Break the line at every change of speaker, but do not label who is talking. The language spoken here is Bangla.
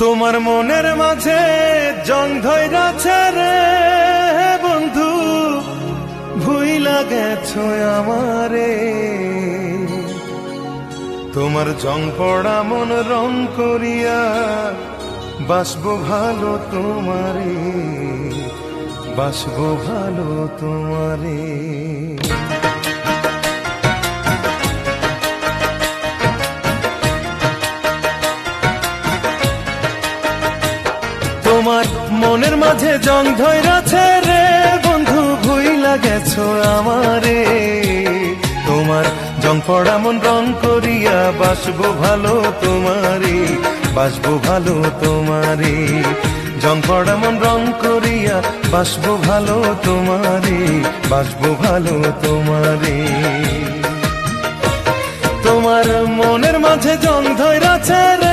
তোমার মনের মাঝে জং ধইরাছে রে বন্ধু, ভুইলা গেছো আমারে। তোমার জং পড়া মন রং করিয়া বাসবো ভালো তোমারে, বাসবো ভালো তোমারে। তোমার মনের মাঝে জং ধইরাছে রে বন্ধু, ভুইলা গেছো আমারে। তোমার জং পড়া মন রং করিয়া বাসবো ভালো তোমারে, বাসবো ভালো তোমারে। জং পড়া মন রং করিয়া বাসবো ভালো তোমারে, বাসবো ভালো তোমারে। তোমার মনের মাঝে জং ধইরাছে রে